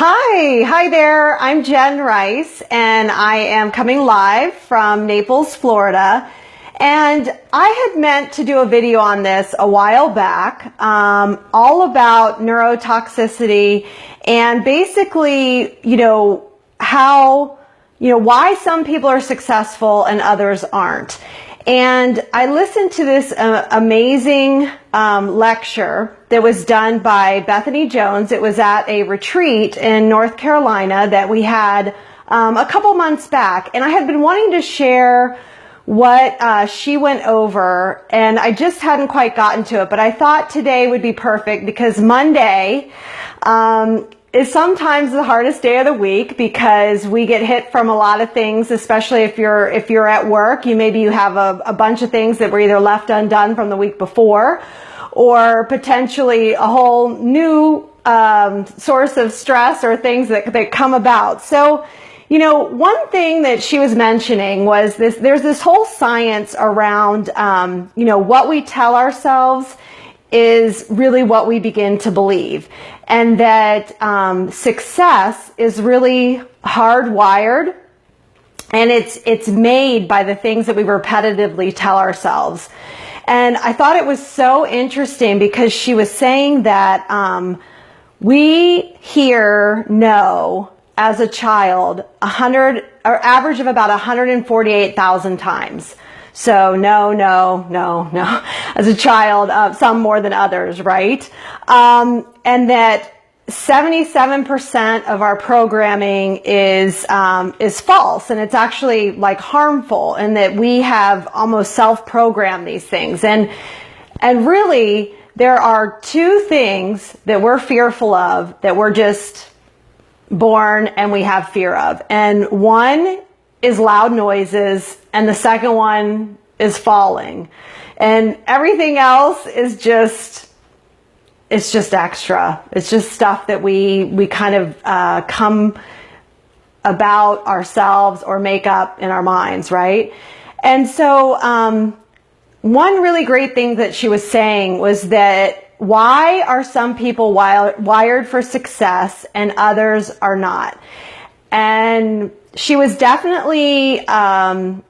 Hi there. I'm Jenn Rice, and I am coming live from Naples, Florida. And I had meant to do a video on this a while back, all about neurotoxicity and basically, why some people are successful and others aren't. And I listened to this amazing lecture that was done by Bethany Jones. It was at a retreat in North Carolina that we had a couple months back. And I had been wanting to share what she went over, and I just hadn't quite gotten to it. But I thought today would be perfect because Monday is sometimes the hardest day of the week because we get hit from a lot of things, especially if you're at work. Maybe you have a bunch of things that were either left undone from the week before, or potentially a whole new source of stress or things that come about. So, one thing that she was mentioning was there's this whole science around, what we tell ourselves is really what we begin to believe. And that success is really hardwired, and it's made by the things that we repetitively tell ourselves. And I thought it was so interesting because she was saying that we hear no as a child average of about 148,000 times. So no, as a child, some more than others, right? And that 77% of our programming is false, and it's actually like harmful, and that we have almost self-programmed these things. And really, there are two things that we're fearful of that we're just born and we have fear of. And one is loud noises, and the second one is falling. And everything else is just extra. It's just stuff that we kind of come about ourselves or make up in our minds, right? And so one really great thing that she was saying was that why are some people wired for success and others are not? And she was definitely a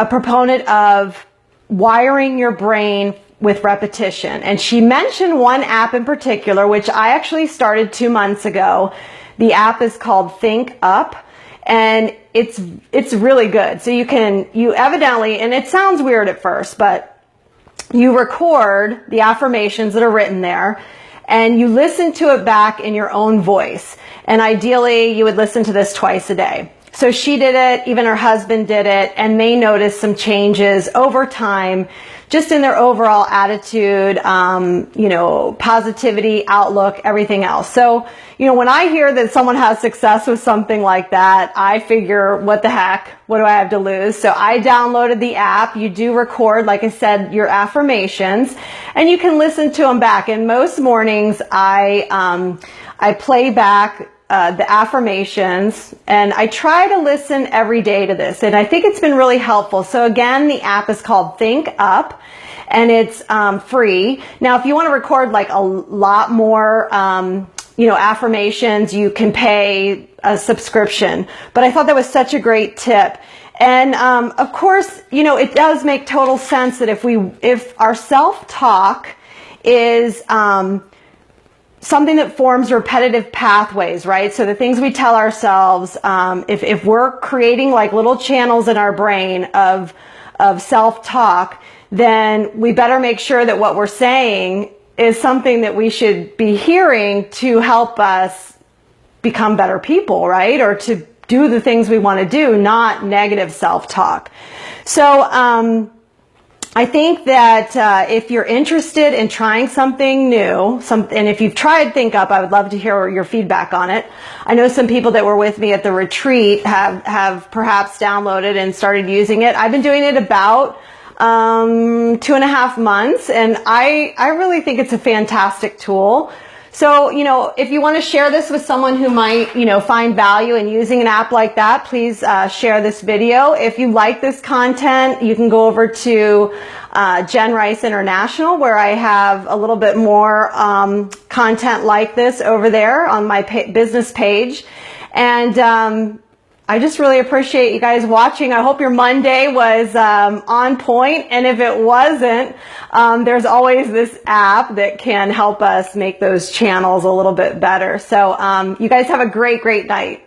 proponent of wiring your brain with repetition. And she mentioned one app in particular, which I actually started 2 months ago. The app is called Think Up, and it's really good. So you evidently, and it sounds weird at first, but you record the affirmations that are written there, and you listen to it back in your own voice. And ideally, you would listen to this twice a day. So she did it, even her husband did it, and they noticed some changes over time, just in their overall attitude, positivity, outlook, everything else. So, when I hear that someone has success with something like that, I figure, what the heck? What do I have to lose? So I downloaded the app. You do record, like I said, your affirmations, and you can listen to them back. And most mornings, I play back the affirmations, and I try to listen every day to this, and I think it's been really helpful. So again, the app is called Think Up, and it's free. Now, if you want to record like a lot more, affirmations, you can pay a subscription. But I thought that was such a great tip. And of course, it does make total sense that if our self-talk is something that forms repetitive pathways, right? So the things we tell ourselves, if we're creating like little channels in our brain of self-talk, then we better make sure that what we're saying is something that we should be hearing to help us become better people, right? Or to do the things we want to do, not negative self-talk. So, I think that if you're interested in trying something new, and if you've tried Think Up, I would love to hear your feedback on it. I know some people that were with me at the retreat have perhaps downloaded and started using it. I've been doing it about 2.5 months, and I really think it's a fantastic tool. So, you know, if you want to share this with someone who might, you know, find value in using an app like that, please share this video. If you like this content, you can go over to Jenn Rice International, where I have a little bit more content like this over there on my business page. And I just really appreciate you guys watching. I hope your Monday was on point, and if it wasn't, there's always this app that can help us make those channels a little bit better. So you guys have a great night.